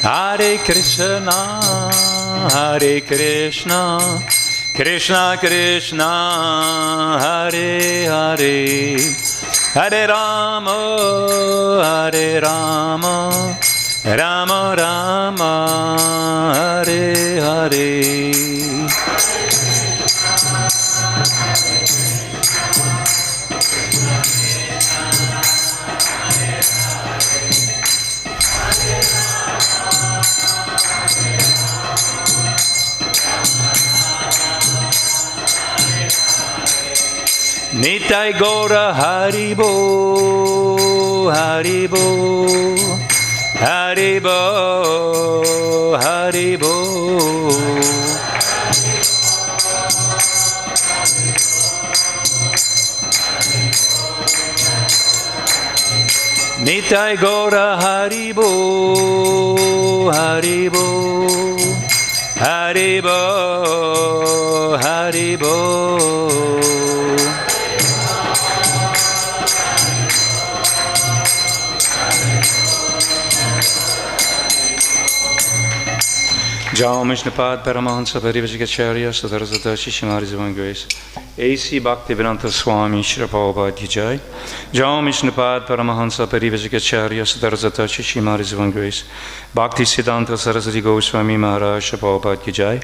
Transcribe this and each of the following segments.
Hare Krishna, Hare Krishna, Krishna Krishna, Hare Hare, Hare Rama, Hare Rama, Rama Rama, Hare Hare. Nitai Gaura Haribo, Haribo, Haribo, Haribo. Nitai Gaura Haribo, Haribo, Haribo, Haribo. Jai Vishnupad Paramahansa Parivajikacharya Sadarasata Shishimari Divine Grace A.C. Bhaktivedanta Swami Srila Prabhupada Ki Jai. Jai Vishnupad Paramahansa Parivajikacharya Sadarasata Shishimari Divine Grace Bhakti Siddhanta Saraswati Goswami Maharaj Srila Prabhupada Ki Jai.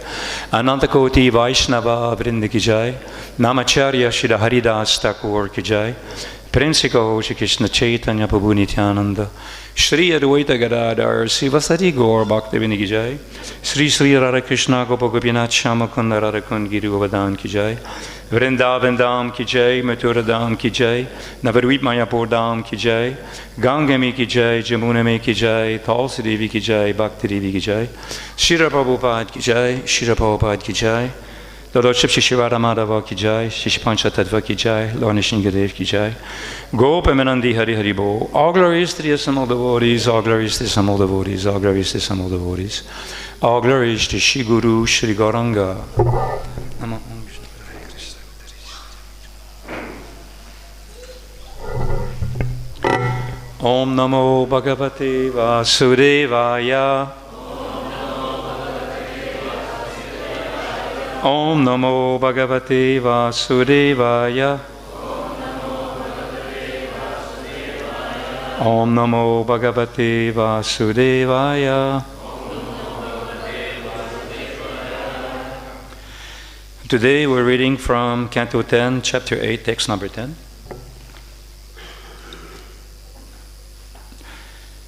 Ananta Koti Vaishnava Vrinda Ki Jai. Namacharya Srila Haridas Thakur Ki Jai. Prince Ghosh Krishna Chaitanya Prabhu Nityananda Shri Advaita Gadadhar Sivasati Gaur Bhaktivinoda Ki Jai. Sri Sri Radha Krishna Gopa Gopinath Shamakunda Radha Kund Giri Govardhan Ki Jai. Vrindavan Dham Ki Jai, Mathura Dham Ki Jai, Navadvip Mayapur Dham Ki Jai, Ganga Me Ki Jai, Jamuna Me Ki Jai, Tulsi Devi Ki Jai, Bhakti Devi Ki Jai, Srila Prabhupada Ki Jai, Srila Prabhupada Ki Jai, The Lordship Shishivara Madhava Ki Jai, Shishipancha Tattva Ki Jai, Lord Nishingadev Ki Jai, Gopamanandi Hari Hari Bo. All glories to the assembled devotees, all glories to the assembled devotees, all glories to the assembled devotees, all glories to Shri Guru Shri Gauranga. Om Namo Bhagavate Vasudevaya. Om Namo Bhagavate Vasudevaya. Om Namo Bhagavate Vasudevaya. Today we're reading from Canto 10, Chapter 8, text number 10.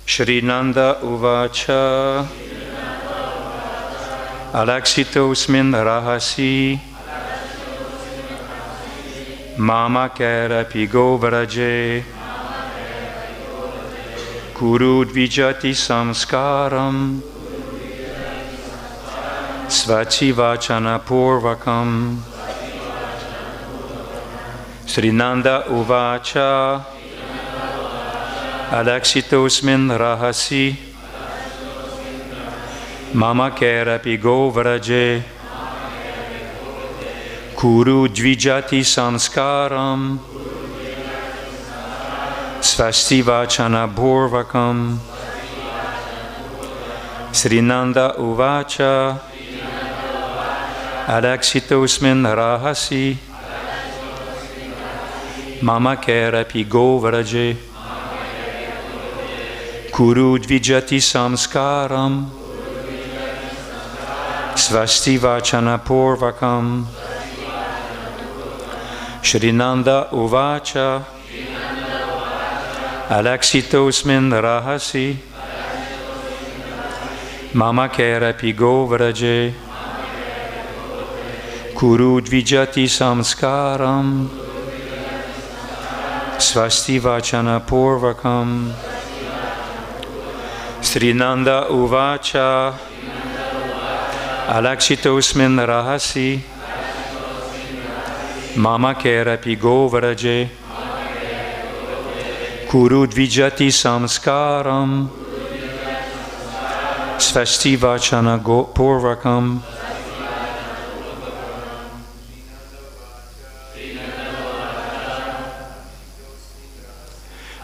Shri Nanda Uvacha Alaksitosmin Rahasi Mama Kerapi Govaraje Kuru Dvijati Samskaram Svachi Vachana Purvakam. Shri Nanda Uvacha Alaksitosmin Rahasi Mama Kerapi Govaraje Kuru Dvijati Samskaram Svasti Vachana Bhurvakam. Srinanda Uvacha Alaksitosmin Rahasi Mama Kerapi Govaraje Kuru Dvijati Samskaram Svasti Vachana Purvakam. Shrinanda Uvacha Alaksitosmin Rahasi Mama Kerapi Govaraje Kuru Dvijati Samskaram Svasti Vachana Purvakam. Srinanda Uvacha Alaksitosmin Rahasi Mama Kerapi Govaraje Kuru Dvijati Samskaram Svasti Vachana Purvakam.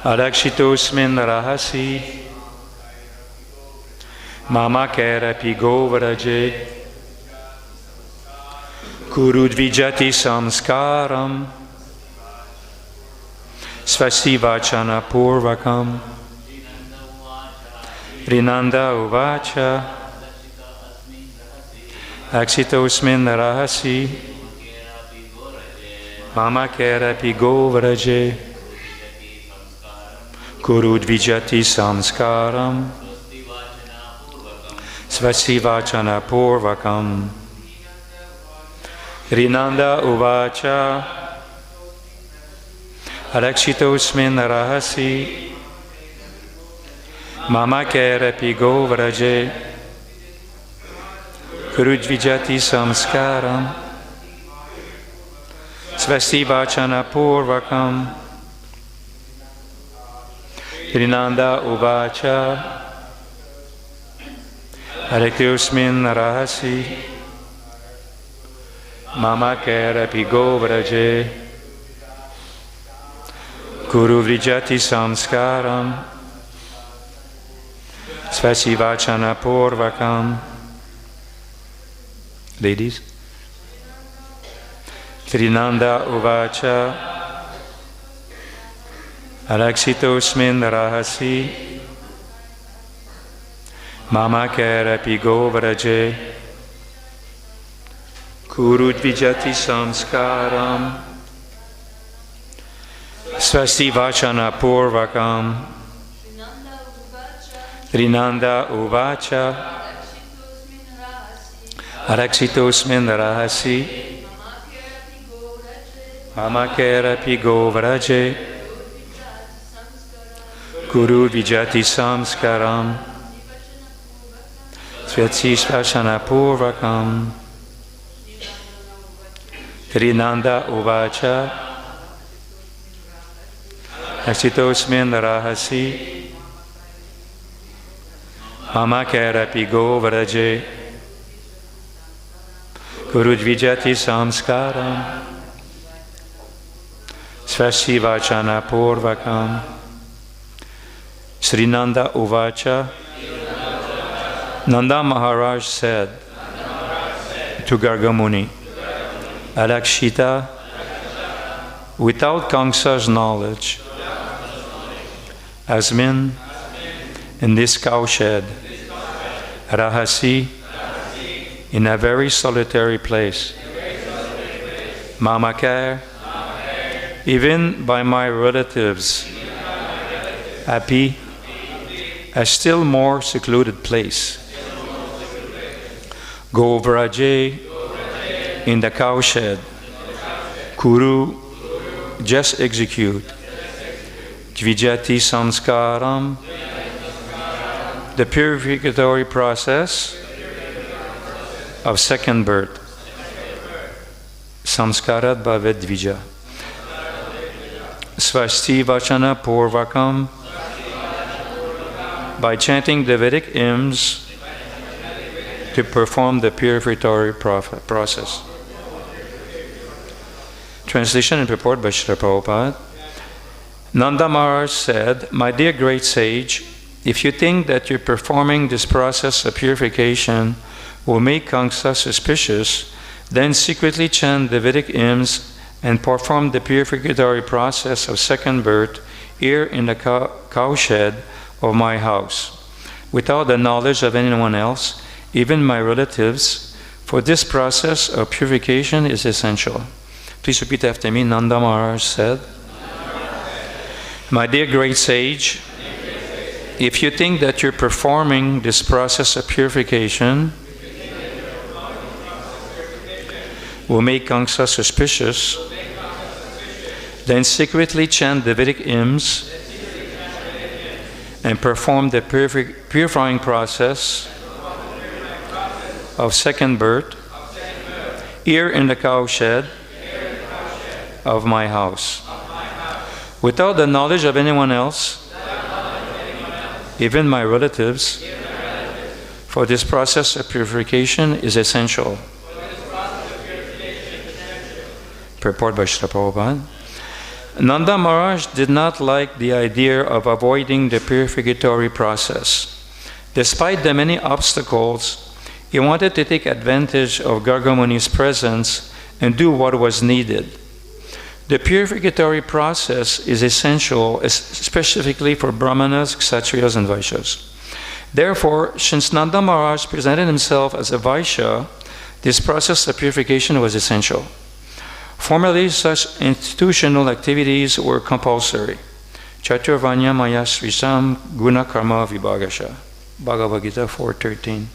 Alaksitosmin Rahasi Mama kerapi govaraje. Kurudvijati samskaram. Svasti vachana purvakam. Rinanda uvacha. Aksitosmin rahasi. Mama kerapi govaraje. Kurudvijati samskaram. Svasti vachana purvakam. Rinanda uvacha. Arakshitosmin rahasi. Mama kerapi govaraje. Kurudvijati samskaram. Svasti vachana purvakam. Rinanda uvacha. Arakshitosmin rahasi. Mama kerapi govaraje. Kurudvijati samskaram. Svasti vachana purvakam. Ladies. Trinanda uvacha. Alaksitosmin rahasi. Mama kerapi govaraje. Kurudvijati samskaram. Svasti vachana purvakam. Trinanda uvacha. Araksitosmin rahasi. Mama kerapi govaraje. Kurudvijati samskaram. Svasti vachana purvakam. Trinanda uvacha. Aksitosmin rahasi. Mama kerapi govaraje. Kurudvijati samskaram. Svasti vachana purvakam. Srinanda uvacha. Nanda Maharaj said to Gargamuni, Alakshita, without Kamsa's knowledge, Asmin, in this cowshed, Rahasi, in a very solitary place, Mamakar, even by my relatives, Api, a still more secluded place, Govraje, in the cowshed, Kuru, just execute, Dvijati samskaram, the purificatory process of second birth. Samskarat bhavet dvija. Svasti vachana purvakam, by chanting the Vedic hymns to perform the purificatory process. Translation and purport by Srila Prabhupada. Nanda Maharaj said, my dear great sage, if you think that you're performing this process of purification will make Kamsa suspicious, then secretly chant the Vedic hymns and perform the purificatory process of second birth here in the cowshed of my house, without the knowledge of anyone else, even my relatives, for this process of purification is essential. Please repeat after me. Nanda Maharaj said, my dear great sage, if you think that you're performing this process of purification will make Kamsa suspicious, then secretly chant the Vedic hymns and perform the purifying process of second birth here in the cowshed of my house, without the knowledge of anyone else, even my relatives, for this process of purification is essential. Purport by Srila Prabhupada. Nanda Maharaj did not like the idea of avoiding the purificatory process. Despite the many obstacles, he wanted to take advantage of Gargamuni's presence and do what was needed. The purificatory process is essential, specifically for Brahmanas, Kshatriyas, and Vaishyas. Therefore, since Nanda Maharaj presented himself as a Vaishya, this process of purification was essential. Formerly, such institutional activities were compulsory. Chaturvanya Maya Srisam Guna Karma Vibhagasha. Bhagavad Gita 4.13.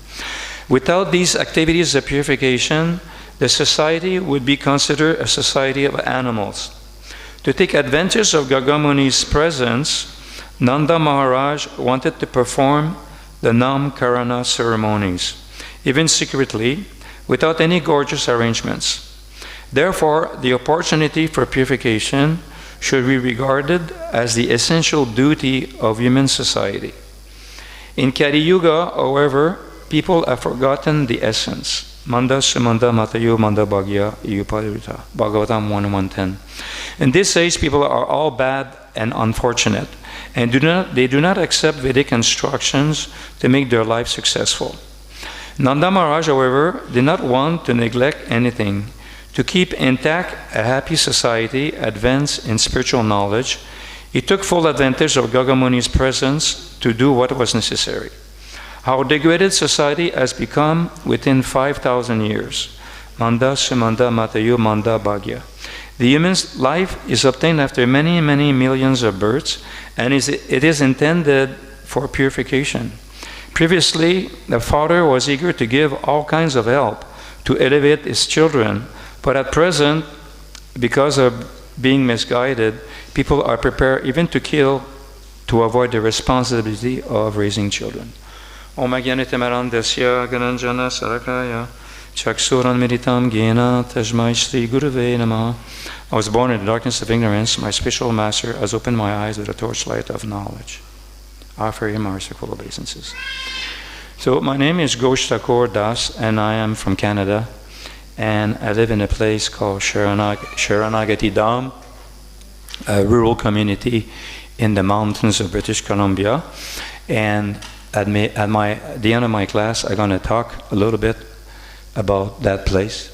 Without these activities of purification, the society would be considered a society of animals. To take advantage of Gargamuni's presence, Nanda Maharaj wanted to perform the Namkarana ceremonies, even secretly, without any gorgeous arrangements. Therefore, the opportunity for purification should be regarded as the essential duty of human society. In Kali Yuga, however, people have forgotten the essence. Manda Sumanda Matayu Manda Bhagya Yuparita. Bhagavatam 10.8.10. In this age, people are all bad and unfortunate, and they do not accept Vedic instructions to make their life successful. Nanda Maharaj, however, did not want to neglect anything. To keep intact a happy society, advance in spiritual knowledge, he took full advantage of Gargamuni's presence to do what was necessary. How degraded society has become within 5,000 years. Manda Sumanda Matayu Manda Bhagya. The human's life is obtained after many, many millions of births, and it is intended for purification. Previously, the father was eager to give all kinds of help to elevate his children, but at present, because of being misguided, people are prepared even to kill to avoid the responsibility of raising children. Om Agyanitamaram Dasya Gananjana Sarakaya Chaksuran Meditam Gena Tajmai Shri Gurave Namaha. I was born in the darkness of ignorance. My spiritual master has opened my eyes with a torchlight of knowledge. I offer him our circle obeisances. So my name is Ghosh Thakur Das, and I am from Canada. And I live in a place called Sharanagati Dham, a rural community in the mountains of British Columbia. And at the end of my class, I'm going to talk a little bit about that place.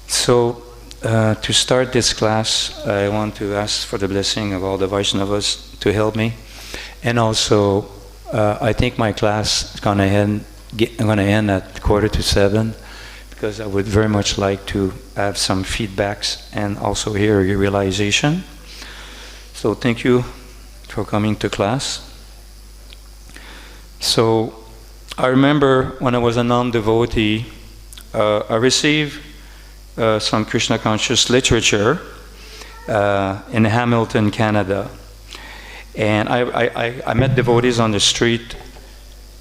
So to start this class, I want to ask for the blessing of all the Vaishnavas to help me. And also, I think my class is going to end at 6:45, because I would very much like to have some feedbacks and also hear your realization. So thank you for coming to class. So I remember when I was a non-devotee, I received some Krishna conscious literature in Hamilton, Canada. And I met devotees on the street.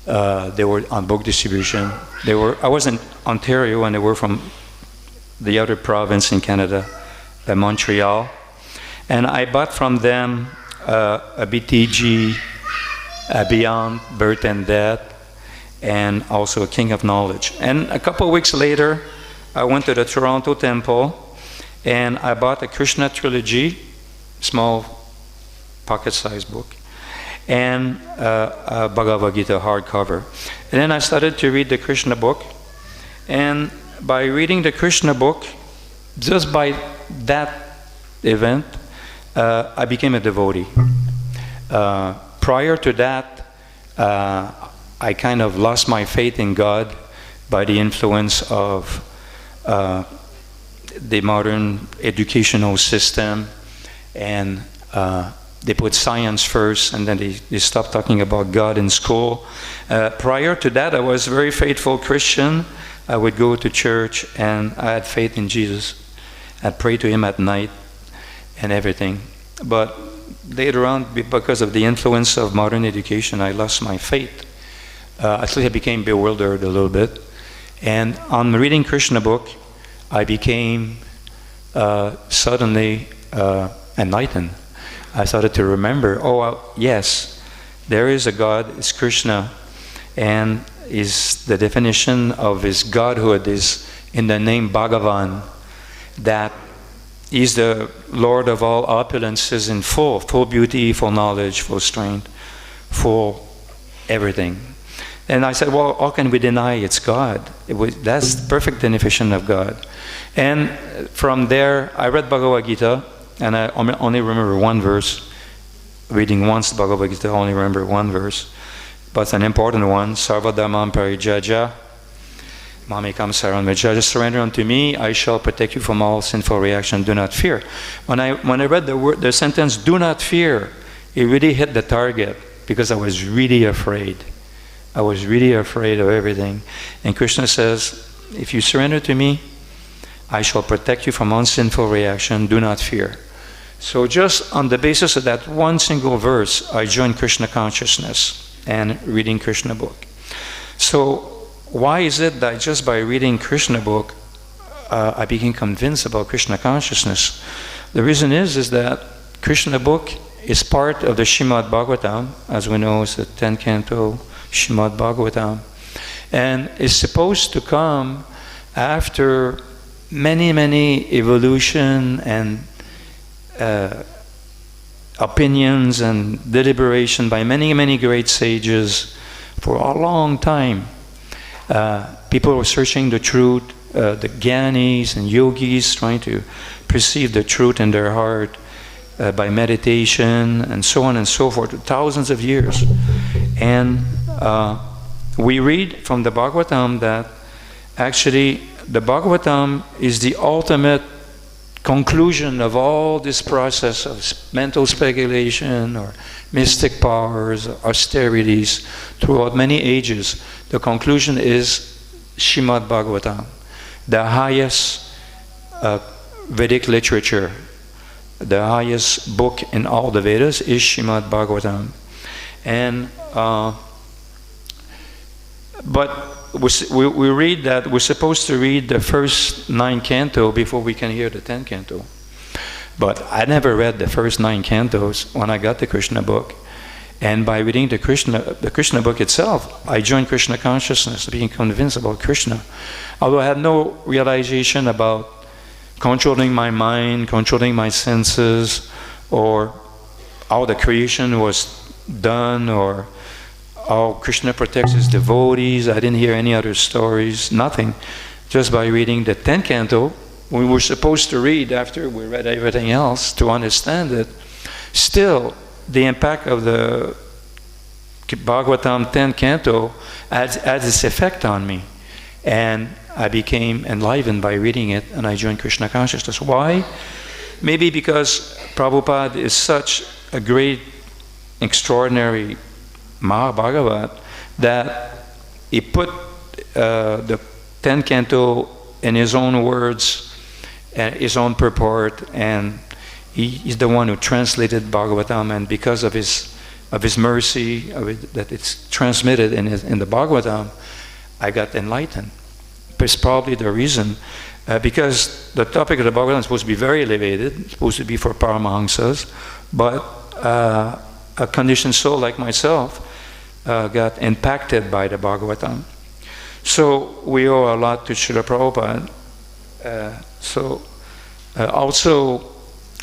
They were on book distribution. I was in Ontario, and they were from the other province in Canada, Montreal. And I bought from them a BTG, a Beyond Birth and Death, and also a King of Knowledge. And a couple of weeks later, I went to the Toronto Temple, and I bought a Krishna Trilogy, small pocket-sized book, and a Bhagavad Gita hardcover. And then I started to read the Krishna book, and by reading the Krishna book, just by that event, I became a devotee. Prior to that, I kind of lost my faith in God by the influence of the modern educational system, and they put science first, and then they stopped talking about God in school. Prior to that, I was a very faithful Christian. I would go to church, and I had faith in Jesus. I'd pray to Him at night and everything. But later on, because of the influence of modern education, I lost my faith. I became bewildered a little bit. And on reading Krishna book, I became suddenly enlightened. I started to remember, yes, there is a God, it's Krishna, and the definition of his godhood is in the name Bhagavan, that he's the Lord of all opulences in full beauty, full knowledge, full strength, full everything. And I said, well, how can we deny it's God? That's the perfect definition of God. And from there, I read Bhagavad Gita, and I only remember one verse. Reading once the Bhagavad Gita, I only remember one verse. But it's an important one. Sarva Dhamman Parijaja, Mamekam Saran Mejaja. Surrender unto me, I shall protect you from all sinful reaction. Do not fear. When I read the sentence, do not fear, it really hit the target, because I was really afraid. I was really afraid of everything. And Krishna says, if you surrender to me, I shall protect you from unsinful reaction. Do not fear. So just on the basis of that one single verse, I joined Krishna consciousness and reading Krishna book. So why is it that just by reading Krishna book, I became convinced about Krishna consciousness? The reason is that Krishna book is part of the Srimad Bhagavatam, as we know, it's the 10th canto Srimad Bhagavatam, and is supposed to come after many evolution and opinions and deliberation by many great sages for a long time. People were searching the truth, the Gyanis and Yogis trying to perceive the truth in their heart by meditation and so on and so forth, thousands of years. And we read from the Bhagavatam that actually the Bhagavatam is the ultimate conclusion of all this process of mental speculation or mystic powers, austerities throughout many ages. The conclusion is Srimad Bhagavatam, the highest Vedic literature. The highest book in all the Vedas is Srimad Bhagavatam. And but we read that we're supposed to read the first 9 canto before we can hear the 10th canto. But I never read the first 9 cantos when I got the Krishna book. And by reading the Krishna book itself, I joined Krishna consciousness, being convinced about Krishna. Although I had no realization about controlling my mind, controlling my senses, or how the creation was done, or how Krishna protects his devotees. I didn't hear any other stories, nothing. Just by reading the 10th canto, we were supposed to read after we read everything else to understand it. Still, the impact of the Bhagavatam 10th canto had its effect on me. And I became enlightened by reading it, and I joined Krishna consciousness. Why? Maybe because Prabhupada is such a great, extraordinary Mahabhagavat that he put the 10th canto in his own words, his own purport, and he's the one who translated Bhagavatam, and because of his mercy, that it's transmitted in the Bhagavatam, I got enlightened. It's probably the reason, because the topic of the Bhagavatam is supposed to be very elevated, it's supposed to be for Paramahamsas, but a conditioned soul like myself got impacted by the Bhagavatam. So we owe a lot to Srila Prabhupada. Also,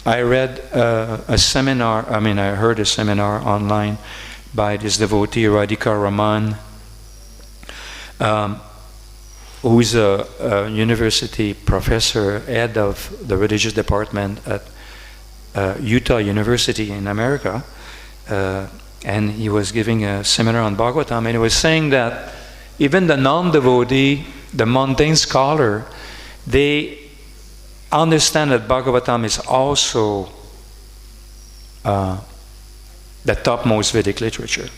I read a seminar, I heard a seminar online by this devotee, Radhika Raman, who's a university professor, head of the religious department at Utah University in America. And he was giving a seminar on Bhagavatam, and he was saying that even the non-devotee, the mundane scholar, they understand that Bhagavatam is also the topmost Vedic literature.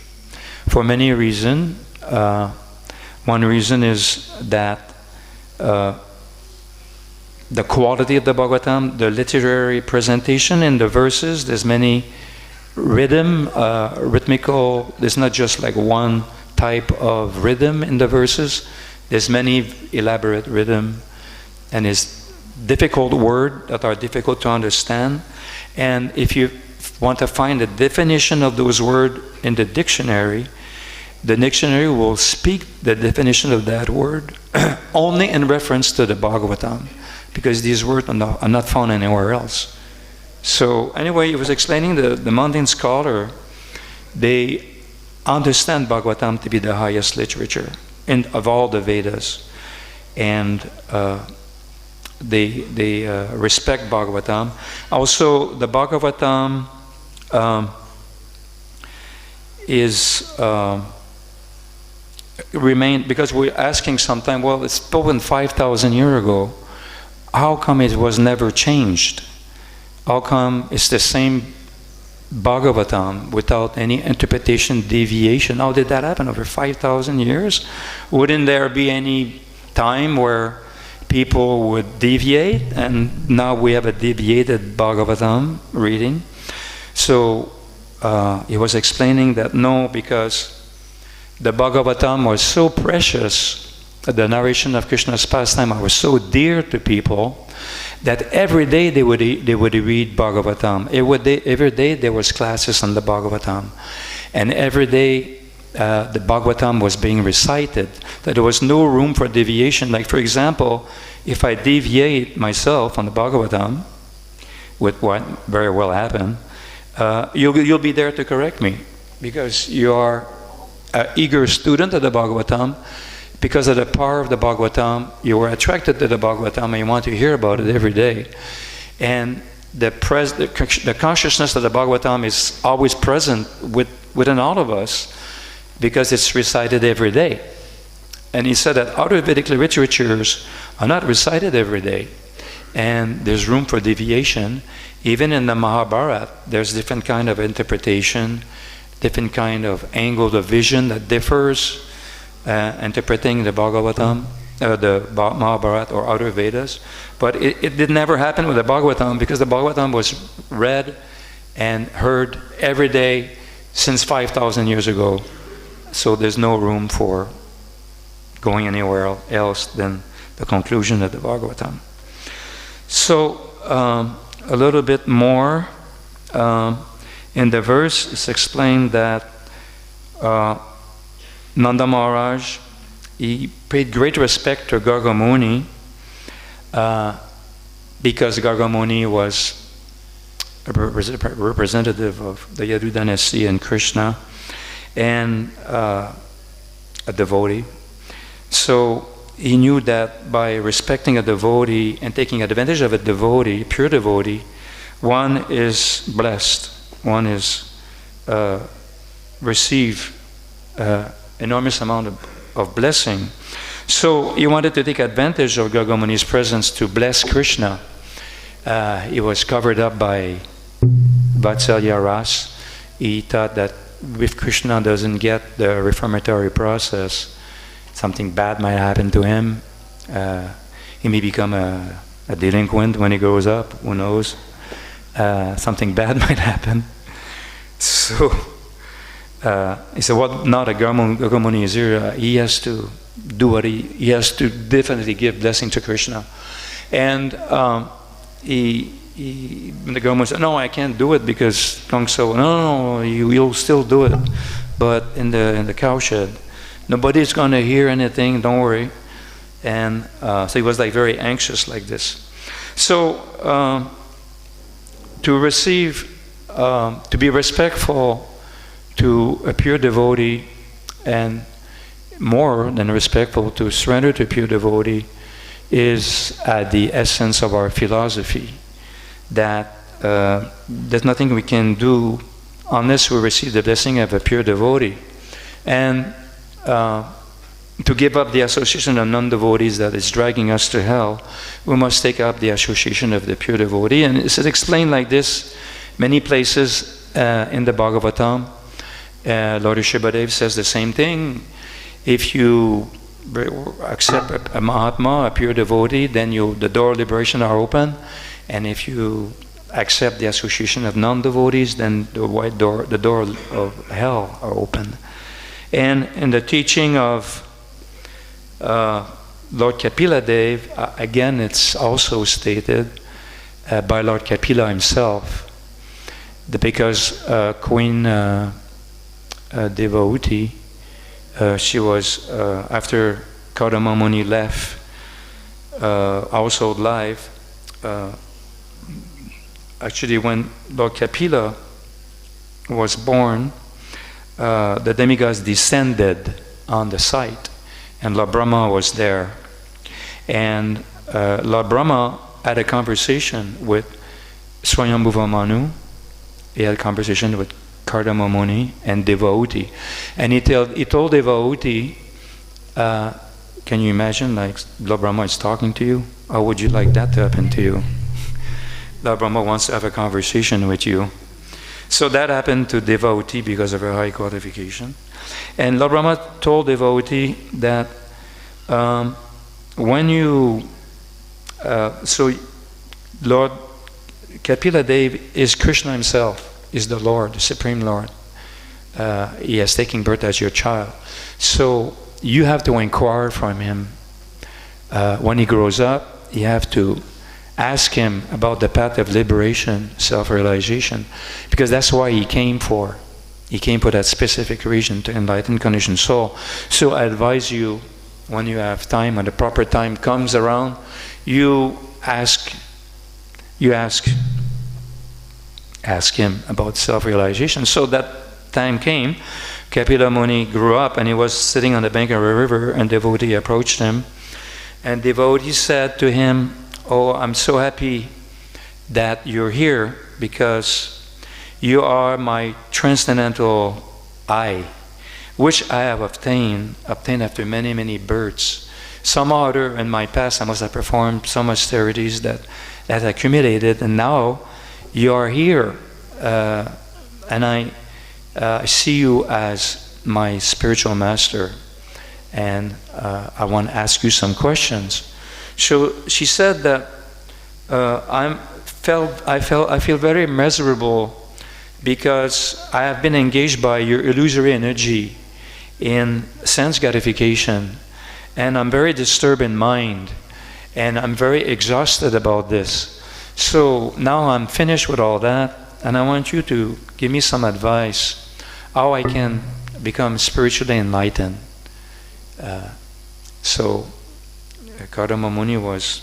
For many reasons. One reason is that the quality of the Bhagavatam, the literary presentation in the verses, there's many rhythmical, there's not just like one type of rhythm in the verses, there's many elaborate rhythm, and it's difficult words that are difficult to understand. And if you want to find a definition of those words in the dictionary will speak the definition of that word only in reference to the Bhagavatam, because these words are not found anywhere else. So anyway, he was explaining the mundane scholar, they understand Bhagavatam to be the highest literature of all the Vedas. And they respect Bhagavatam. Also, the Bhagavatam is remain, because we're asking sometime, well, it's spoken 5,000 years ago. How come it was never changed? How come it's the same Bhagavatam without any interpretation deviation? How did that happen over 5,000 years? Wouldn't there be any time where people would deviate, and now we have a deviated Bhagavatam reading? So he was explaining that no, because the Bhagavatam was so precious, the narration of Krishna's pastime was so dear to people, that every day they would read Bhagavatam. Every day there was classes on the Bhagavatam, and every day the Bhagavatam was being recited, that there was no room for deviation. Like, for example, if I deviate myself on the Bhagavatam, with what very well happened, you'll be there to correct me, because you are an eager student of the Bhagavatam. Because of the power of the Bhagavatam, you were attracted to the Bhagavatam and you want to hear about it every day. And the consciousness of the Bhagavatam is always present within all of us, because it's recited every day. And he said that other Vedic literatures are not recited every day, and there's room for deviation. Even in the Mahabharata, there's different kind of interpretation, different kind of angle of vision that differs, interpreting the Bhagavatam, the Mahabharata or other Vedas. But it did never happen with the Bhagavatam, because the Bhagavatam was read and heard every day since 5,000 years ago. So there's no room for going anywhere else than the conclusion of the Bhagavatam. So a little bit more in the verse, it's explained that Nanda Maharaj, he paid great respect to Garga Muni, because Garga Muni was a representative of the Yadu dynasty and Krishna, and a devotee. So he knew that by respecting a devotee and taking advantage of a devotee, pure devotee, one is blessed, one is receive enormous amount of blessing. So he wanted to take advantage of Garga Muni's presence to bless Krishna. He was covered up by Vatsalya Ras. He thought that if Krishna doesn't get the reformatory process, something bad might happen to him. He may become a delinquent when he grows up, who knows. Something bad might happen. So he said, well, now that Garga Muni is here, he has to do what he has to definitely give blessing to Krishna. And when the Garga Muni said, no, I can't do it because Kongso, no, you'll still do it. But in the cowshed, nobody's going to hear anything, don't worry. And so he was like very anxious like this. So to receive, to be respectful to a pure devotee, and more than respectful, to surrender to a pure devotee, is at the essence of our philosophy. That there's nothing we can do unless we receive the blessing of a pure devotee. And to give up the association of non-devotees that is dragging us to hell, we must take up the association of the pure devotee. And it's explained like this many places in the Bhagavatam. Lord Rishabhadev says the same thing. If you accept a Mahatma, a pure devotee, then the door of liberation are open. And if you accept the association of non-devotees, then the door of hell are open. And in the teaching of Lord Kapila Dev, again it's also stated by Lord Kapila himself, that because Queen Devahuti, she was, after Kaudama Muni left household life, actually when Lord Kapila was born, the demigods descended on the site, and Lord Brahma was there. And Lord Brahma had a conversation with Swayambhuva Manu. He had a conversation with Kardama Muni and Devauti. And he told Devauti, can you imagine, like, Lord Brahma is talking to you? How would you like that to happen to you? Lord Brahma wants to have a conversation with you. So that happened to Devauti because of her high qualification. And Lord Brahma told Devauti that when you, so Lord Kapila Dev is Krishna himself, is the Lord, the Supreme Lord. He has taken birth as your child. So you have to inquire from him. When he grows up, you have to ask him about the path of liberation, self-realization, because that's why he came for. He came for that specific reason, to enlighten conditioned soul. So I advise you, when you have time, when the proper time comes around, you ask him about self-realization. So that time came. Kapila Muni grew up, and he was sitting on the bank of a river, and devotee approached him, and devotee said to him, "Oh, I'm so happy that you're here, because you are my transcendental I, which I have obtained after many, many births. Somehow or other in my past I must have performed some austerities that accumulated, and now you are here, and I see you as my spiritual master, and I want to ask you some questions." So she said that I feel very miserable because I have been engaged by your illusory energy in sense gratification, and I'm very disturbed in mind, and I'm very exhausted about this. So now I'm finished with all that, and I want you to give me some advice how I can become spiritually enlightened. So Kardama Muni was,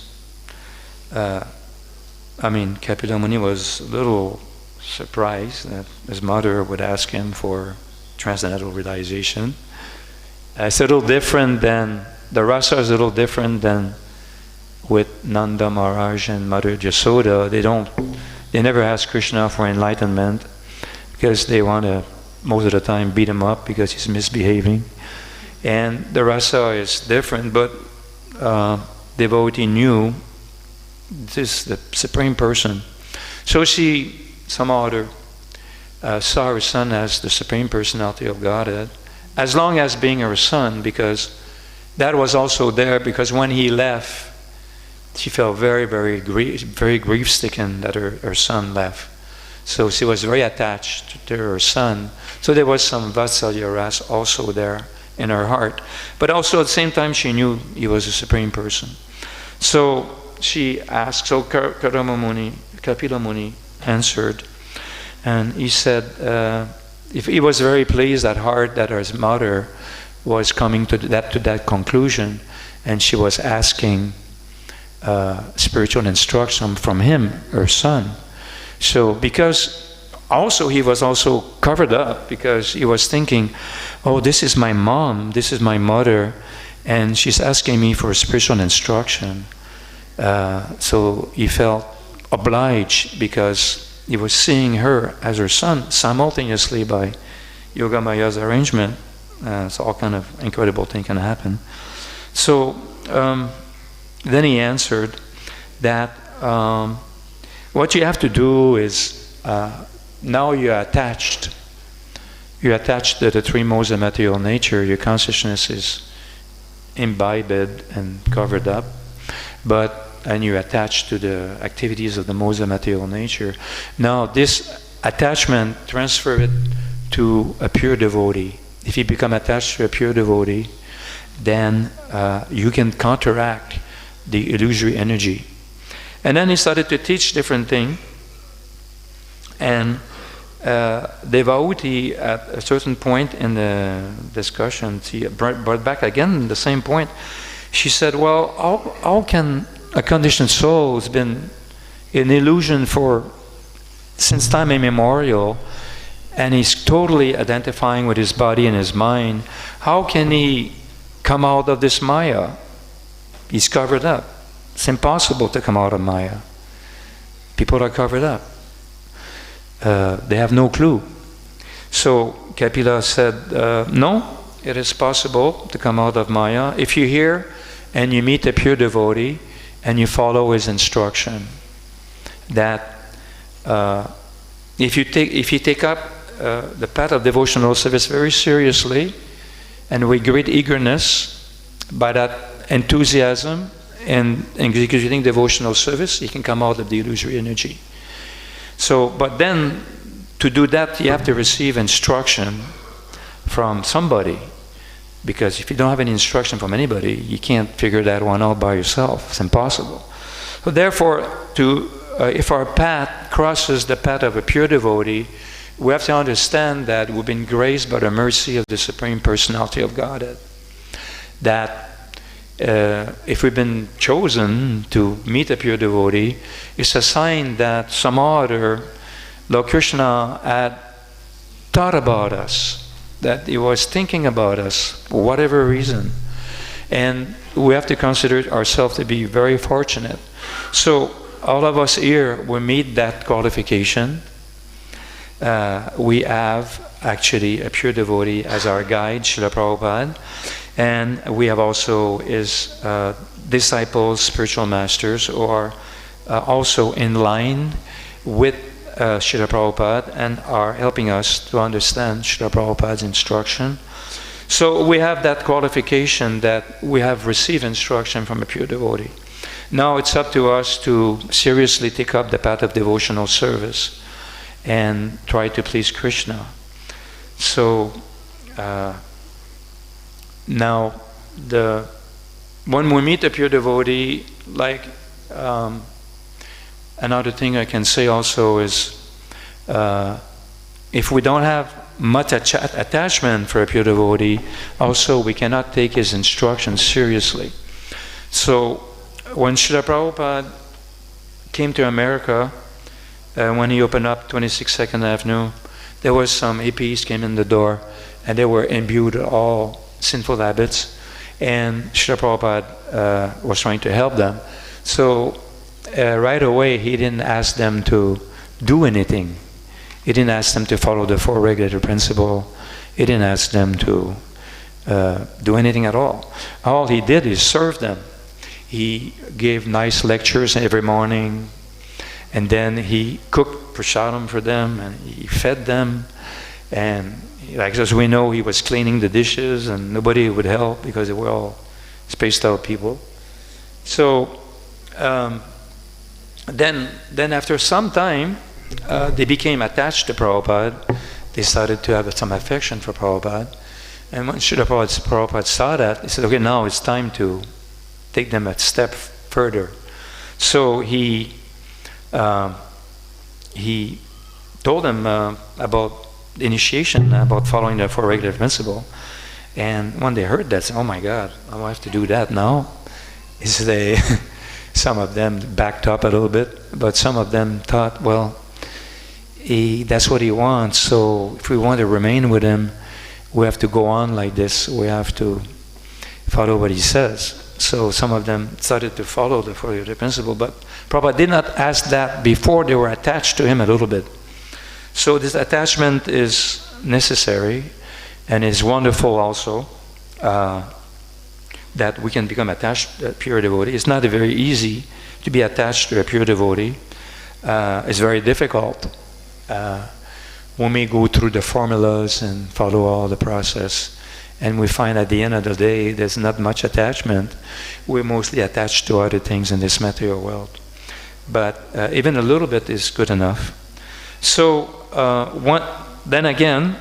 Kapila Muni was a little surprised that his mother would ask him for transcendental realization. It's a little different than, the rasa is a little different than with Nanda Maharaj and Mother Jasoda. They never ask Krishna for enlightenment because they want to, most of the time, beat him up because he's misbehaving. And the rasa is different, but devotee knew this is the Supreme Person. So she somehow or other saw her son as the Supreme Personality of Godhead, as long as being her son, because that was also there, because when he left, she felt very, very grief-stricken that her son left. So she was very attached to her son. So there was some Vatsalya ras also there in her heart. But also at the same time, she knew he was a Supreme Person. So she asked, so Kapila Muni answered, and he said, if he was very pleased at heart that his mother was coming to that conclusion, and she was asking spiritual instruction from him, her son. So because also he was also covered up, because he was thinking, oh, this is my mom, this is my mother, and she's asking me for spiritual instruction. So he felt obliged, because he was seeing her as her son simultaneously by Yoga Maya's arrangement. So all kind of incredible thing can happen. So then he answered that what you have to do is, now you're attached. You're attached to the three modes of material nature. Your consciousness is imbibed and covered up, and you're attached to the activities of the modes of material nature. Now this attachment, transfer it to a pure devotee. If you become attached to a pure devotee, then you can counteract the illusory energy. And then he started to teach different things. And Devauti, at a certain point in the discussion, she brought back again the same point. She said, well, how can a conditioned soul who's been in illusion since time immemorial, and he's totally identifying with his body and his mind, how can he come out of this Maya? He's covered up. It's impossible to come out of Maya. People are covered up. They have no clue. So Kapila said, no, it is possible to come out of Maya if you hear and you meet a pure devotee and you follow his instruction. That if you take up the path of devotional service very seriously and with great eagerness, by that enthusiasm and executing devotional service, you can come out of the illusory energy. So, but then to do that, you have to receive instruction from somebody, because if you don't have any instruction from anybody, you can't figure that one out by yourself. It's impossible. So therefore, if our path crosses the path of a pure devotee, we have to understand that we've been graced by the mercy of the Supreme Personality of Godhead. That if we've been chosen to meet a pure devotee, it's a sign that somehow or other Lord Krishna had thought about us, that he was thinking about us for whatever reason. And we have to consider ourselves to be very fortunate. So all of us here, we meet that qualification. We have actually a pure devotee as our guide, Srila Prabhupada, and we have also his disciples, spiritual masters, who are also in line with Srila Prabhupada and are helping us to understand Srila Prabhupada's instruction. So we have that qualification that we have received instruction from a pure devotee. Now it's up to us to seriously take up the path of devotional service and try to please Krishna. So now when we meet a pure devotee, like another thing I can say also is if we don't have much attachment for a pure devotee, also we cannot take his instructions seriously. So when Srila Prabhupada came to America, when he opened up 22nd Avenue, there was some hippies came in the door and they were imbued with all sinful habits, and Srila Prabhupada was trying to help them. So right away he didn't ask them to do anything. He didn't ask them to follow the four regulator principle. He didn't ask them to do anything at all. All he did is serve them. He gave nice lectures every morning, and then he cooked prasadam for them, and he fed them. And like as we know, he was cleaning the dishes, and nobody would help because they were all spaced out people. So then after some time, they became attached to Prabhupada. They started to have some affection for Prabhupada. And when Srila Prabhupada saw that, he said, okay, now it's time to take them a step further. So he told them about the initiation, about following the four regulator principle. And when they heard that, they said, oh my God, I have to do that now. Some of them backed up a little bit, but some of them thought, well, that's what he wants, so if we want to remain with him, we have to go on like this. We have to follow what he says. So some of them started to follow the four regulator principle, but Prabhupada did not ask that before they were attached to him a little bit. So this attachment is necessary and is wonderful also, that we can become attached to a pure devotee. It's not very easy to be attached to a pure devotee. It's very difficult. When we go through the formulas and follow all the process, and we find at the end of the day there's not much attachment, we're mostly attached to other things in this material world. But even a little bit is good enough. So then again,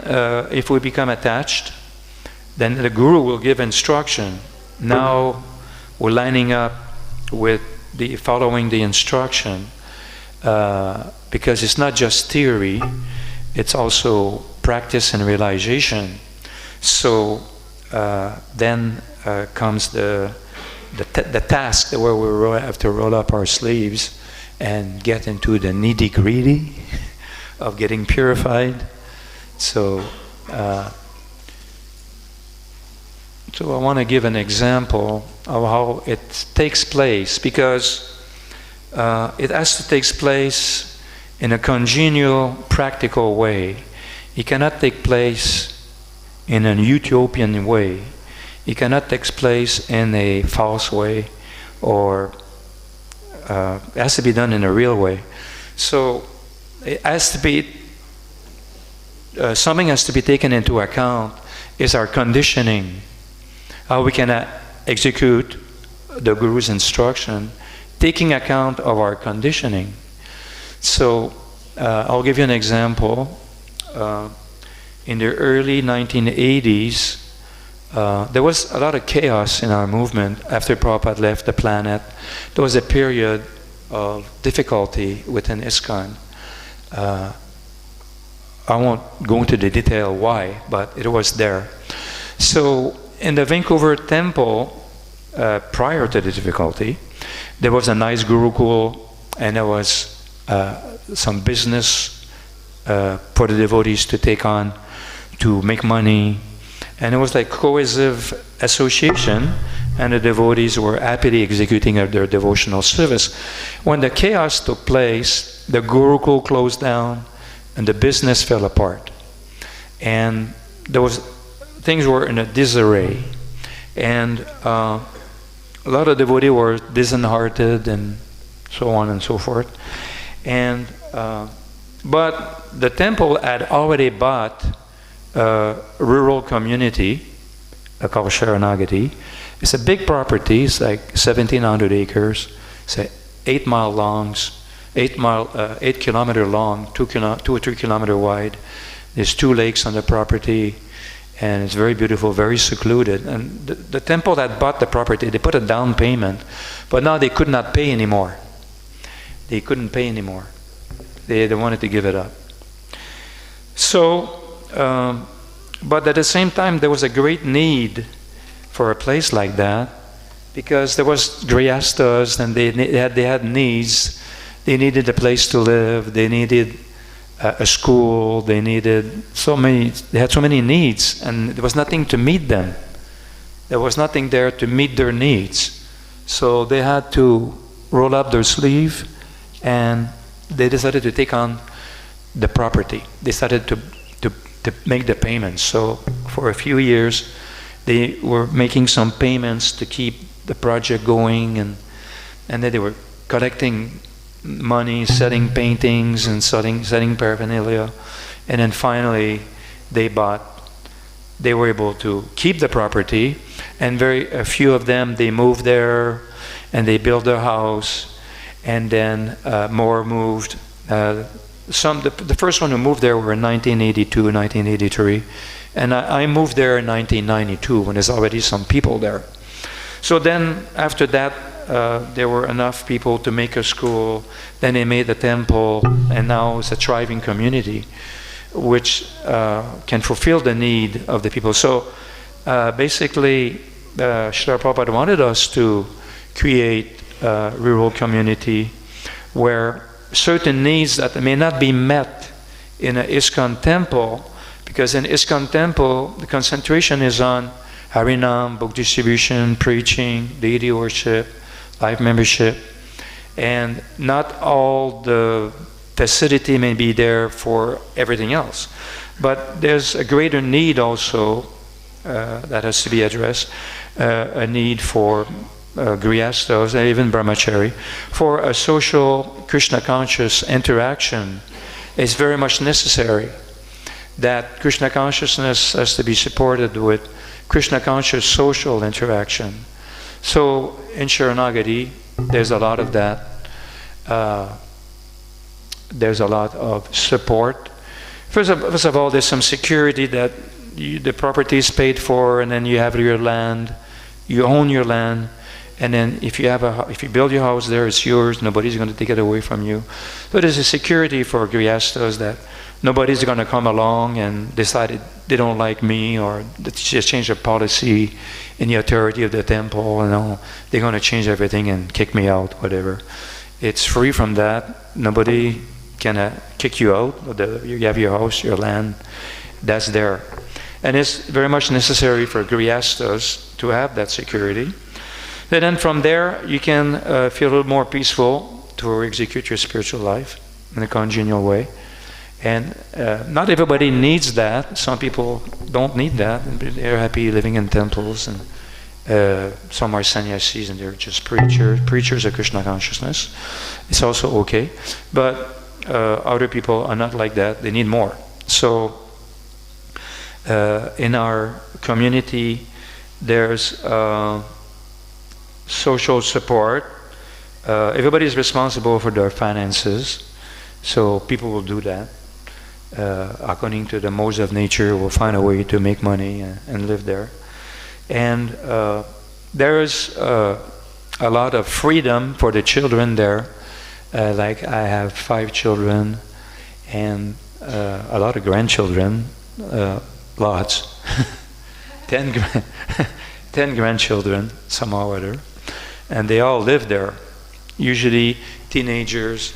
if we become attached, then the Guru will give instruction. Now we're lining up with following the instruction, because it's not just theory, it's also practice and realization. So then comes the task where we have to roll up our sleeves and get into the nitty-gritty of getting purified So, so I want to give an example of how it takes place, because it has to take place in a congenial, practical way. It cannot take place in an utopian way. It cannot take place in a false way, or it has to be done in a real way. So it has to be, something has to be taken into account is our conditioning, how we can execute the Guru's instruction, taking account of our conditioning. So I'll give you an example. In the early 1980s, there was a lot of chaos in our movement after Prabhupada left the planet. There was a period of difficulty within ISKCON. I won't go into the detail why, but it was there. So in the Vancouver temple, prior to the difficulty, there was a nice Gurukul, and there was some business for the devotees to take on, to make money. And it was like cohesive association, and the devotees were happily executing their devotional service. When the chaos took place, the Gurukul closed down, and the business fell apart. And things were in a disarray. And a lot of devotees were disheartened, and so on and so forth. And but the temple had already bought a rural community called Sharanagati. It's a big property. It's like 1,700 acres. It's 8 mile long, 8 kilometer long, 2 or 3 kilometer wide. There's 2 lakes on the property, and it's very beautiful, very secluded. And the temple that bought the property, they put a down payment, but now they could not pay anymore. They couldn't pay anymore. They wanted to give it up. So, but at the same time, there was a great need for a place like that, because there was grihastas, and they had needs. They needed a place to live. They needed a school. They needed they had so many needs, and there was nothing to meet them. There was nothing there to meet their needs. So they had to roll up their sleeve, and they decided to take on the property. They started to make the payments. So for a few years, they were making some payments to keep the project going, and then they were collecting money, selling paintings, and selling paraphernalia. And then finally, they were able to keep the property, and a few of them, they moved there, and they built their house, and then more moved. The first one who moved there were in 1982, 1983, and I moved there in 1992 when there's already some people there. So then after that, there were enough people to make a school. Then they made the temple, and now it's a thriving community which can fulfill the need of the people. So basically, Srila Prabhupada wanted us to create a rural community where certain needs that may not be met in an ISKCON temple, because in ISKCON temple, the concentration is on Harinam, book distribution, preaching, deity worship, life membership, and not all the facility may be there for everything else. But there's a greater need also that has to be addressed, a need for grihastas and even brahmachari, for a social Krishna conscious interaction. Is very much necessary. That Krishna consciousness has to be supported with Krishna conscious social interaction. So in Sharanagati, there's a lot of that. There's a lot of support. First of all, there's some security that the property is paid for, and then you have your land, you own your land, and then if you build your house there, it's yours. Nobody's going to take it away from you. So there's a security for grihastas that nobody's going to come along and decide they don't like me, or just change their policy in the authority of the temple, and they're going to change everything and kick me out, whatever. It's free from that. Nobody can kick you out. You have your house, your land, that's there. And it's very much necessary for grihastas to have that security. And then from there, you can feel a little more peaceful to execute your spiritual life in a congenial way. And not everybody needs that. Some people don't need that. They're happy living in temples, and some are sannyasis and they're just preachers of Krishna consciousness. It's also okay. But other people are not like that. They need more. So in our community, there's social support. Everybody is responsible for their finances, so people will do that. According to the modes of nature, will find a way to make money and live there. And there is a lot of freedom for the children there. Like I have 5 children and a lot of grandchildren, lots, 10 grandchildren somehow or other, and they all live there. Usually teenagers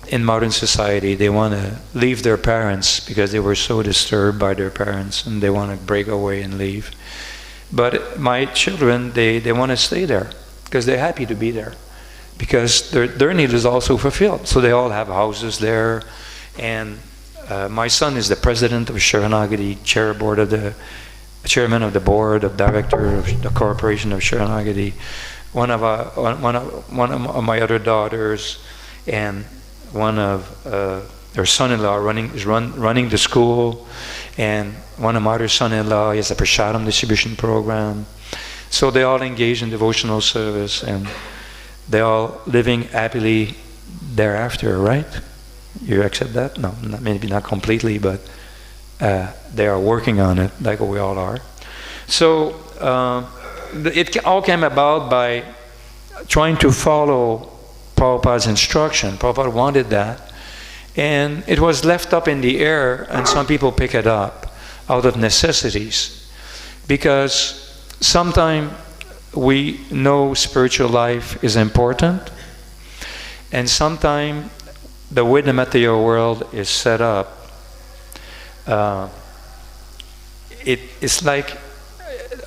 in modern society, they want to leave their parents because they were so disturbed by their parents and they want to break away and leave. But my children, they want to stay there because they're happy to be there, because their need is also fulfilled. So they all have houses there. And my son is the president of Sharanagati, chairman of the board of director of the corporation of Sharanagati. One of my other daughters and one of their son-in-law running the school, and one of my other son-in-law has a prasadam distribution program. So they all engage in devotional service, and they're all living happily thereafter, right? You accept that? No, maybe not completely, but they are working on it like we all are. So it all came about by trying to follow Prabhupada's instruction. Prabhupada wanted that, and it was left up in the air, and some people pick it up out of necessities, because sometimes we know spiritual life is important, and sometimes the way the material world is set up, it's like,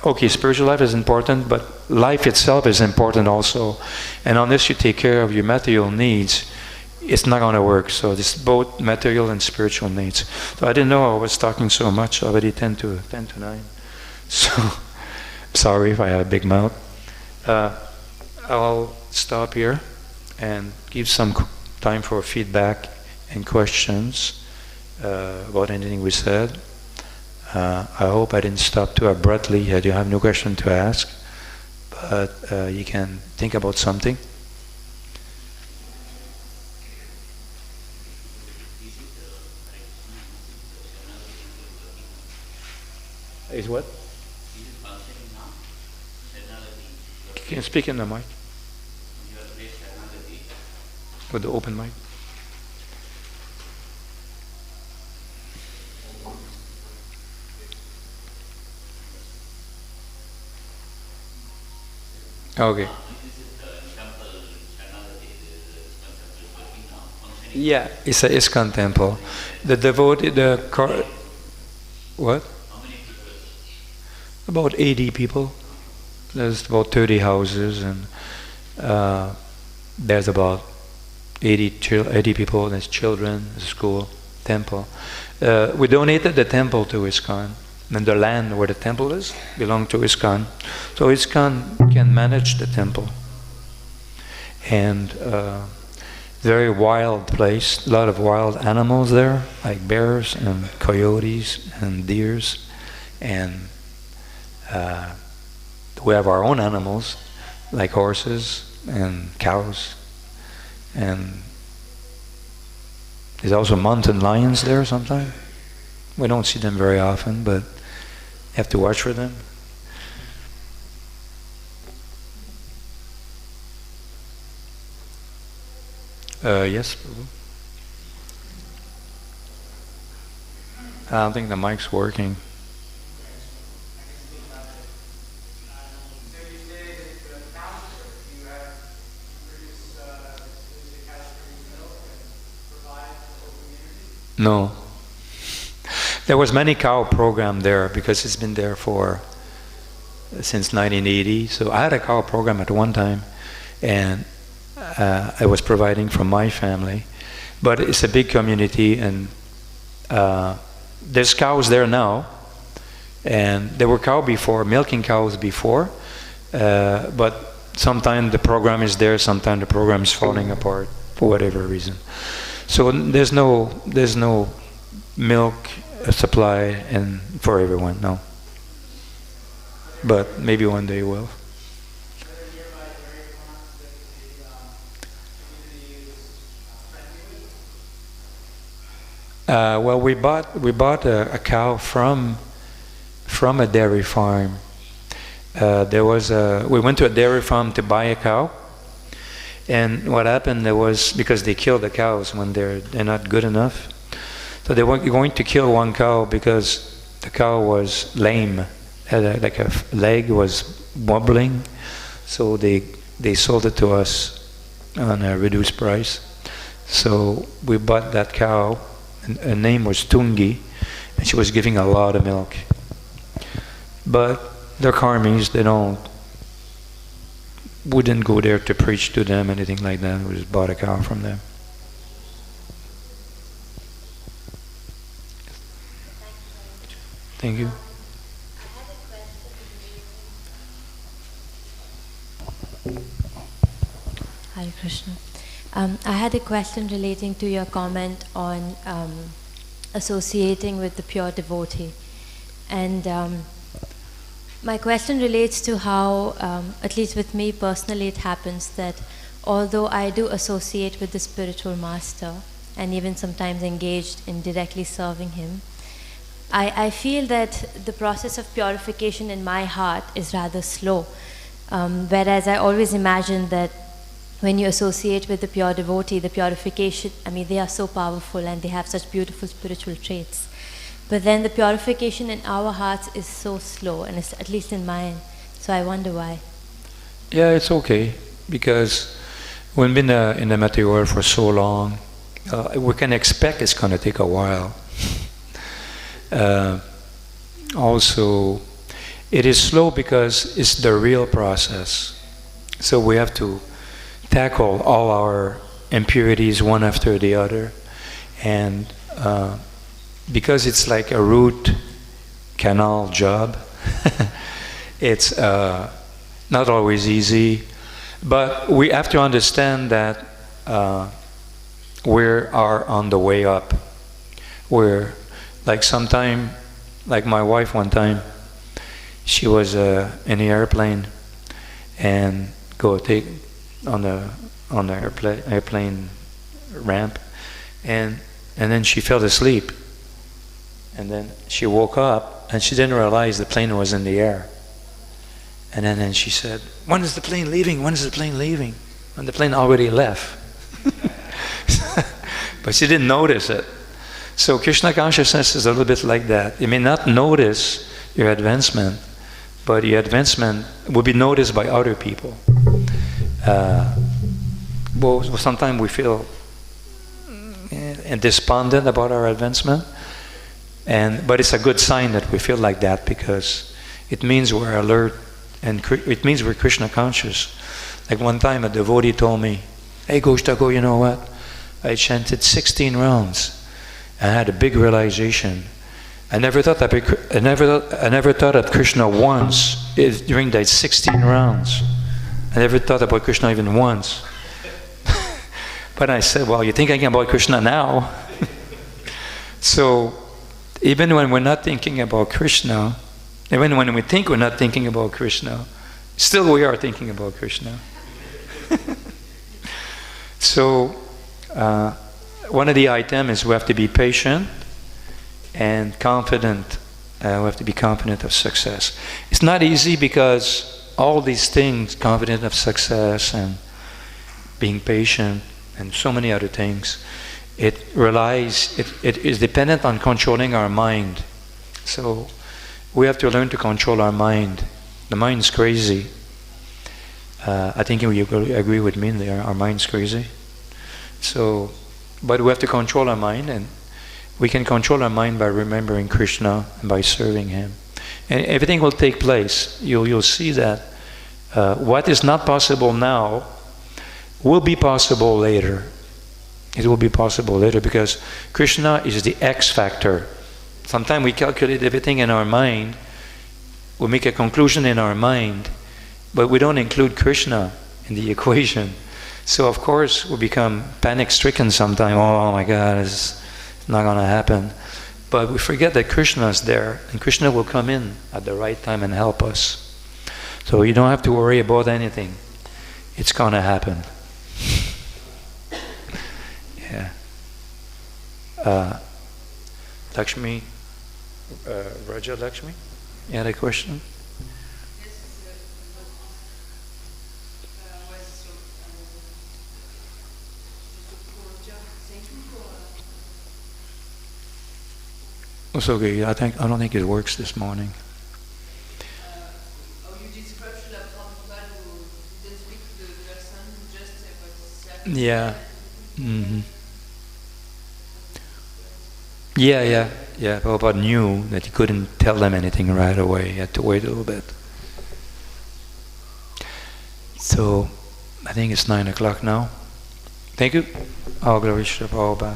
okay, spiritual life is important, but life itself is important also. And unless you take care of your material needs, it's not going to work. So it's both material and spiritual needs. So I didn't know I was talking so much, already 10 to 9. So sorry if I have a big mouth. I'll stop here and give some time for feedback and questions about anything we said. I hope I didn't stop too abruptly. You have no question to ask, but you can think about something. Is what? Can you speak in the mic? With the open mic. Okay. Yeah, it's a ISKCON temple. The devotee, what? About 80 people. There's about 30 houses, and there's about 80 people. There's children, there's school, temple. We donated the temple to ISKCON, and the land where the temple is belonged to ISKCON. So ISKCON can manage the temple. And very wild place, a lot of wild animals there, like bears and coyotes and deers. And we have our own animals, like horses and cows. And there's also mountain lions there sometimes. We don't see them very often, but you have to watch for them. Yes, Prabhu. I don't think the mic's working. No. There was many cow program there because it's been there since 1980. So I had a cow program at one time, and I was providing from my family. But it's a big community, and there's cows there now, and there were cows before, milking cows before, but sometimes the program is there, sometimes the program is falling apart for whatever reason. So there's no milk supply and for everyone, no. But maybe one day will. Well, we bought a cow from a dairy farm. We went to a dairy farm to buy a cow, and what happened there was, because they kill the cows when they're not good enough, so they were going to kill one cow because the cow was lame, like a leg was wobbling, so they sold it to us on a reduced price. So we bought that cow, and her name was Tungi, and she was giving a lot of milk. But they're karmis, we didn't go there to preach to them, anything like that. We just bought a cow from them. Thank you. Hare Krishna. I had a question relating to your comment on associating with the pure devotee. And my question relates to how, at least with me personally, it happens that although I do associate with the spiritual master and even sometimes engaged in directly serving him, I feel that the process of purification in my heart is rather slow. Whereas I always imagine that when you associate with the pure devotee, the purification, they are so powerful and they have such beautiful spiritual traits. But then the purification in our hearts is so slow, and it's, at least in mine. So I wonder why. Yeah, it's okay, because we've been in the material world for so long, we can expect it's going to take a while. Also, it is slow because it's the real process. So we have to tackle all our impurities one after the other, and because it's like a root canal job, it's not always easy, but we have to understand that we are on the way up. We're like my wife one time, she was in the airplane and go take on the airplane ramp, and then she fell asleep, and then she woke up and she didn't realize the plane was in the air, and then she said, "When is the plane leaving? When is the plane leaving?" And the plane already left. But she didn't notice it. So Krishna consciousness is a little bit like that. You may not notice your advancement, but your advancement will be noticed by other people. Well, sometimes we feel despondent about our advancement, but it's a good sign that we feel like that, because it means we're alert, and it means we're Krishna conscious. Like one time a devotee told me, "Hey Ghosh Thakur, you know what? I chanted 16 rounds. I had a big realization. I never thought of Krishna once during that 16 rounds. I never thought about Krishna even once." But I said, "Well, you're thinking about Krishna now." So even when we're not thinking about Krishna, even when we think we're not thinking about Krishna, still we are thinking about Krishna. So one of the items is we have to be patient and confident. We have to be confident of success. It's not easy, because all these things, confident of success and being patient and so many other things, it is dependent on controlling our mind. So we have to learn to control our mind. The mind's crazy. I think you agree with me there, our mind's crazy. So, but we have to control our mind, and We can control our mind by remembering Krishna and by serving Him. And everything will take place. You'll see that what is not possible now will be possible later. It will be possible later because Krishna is the X factor. Sometimes we calculate everything in our mind, we make a conclusion in our mind, but we don't include Krishna in the equation. So of course we become panic-stricken sometimes. Oh my God, it's not going to happen. But we forget that Krishna is there, and Krishna will come in at the right time and help us. So you don't have to worry about anything. It's going to happen. Yeah. Lakshmi, Raja Lakshmi, you had a question? It's okay. I don't think it works this morning. Yeah. Mm-hmm. Yeah. Prabhupada knew that he couldn't tell them anything right away. He had to wait a little bit. So, I think it's 9 o'clock now. Thank you. All glory to Prabhupada.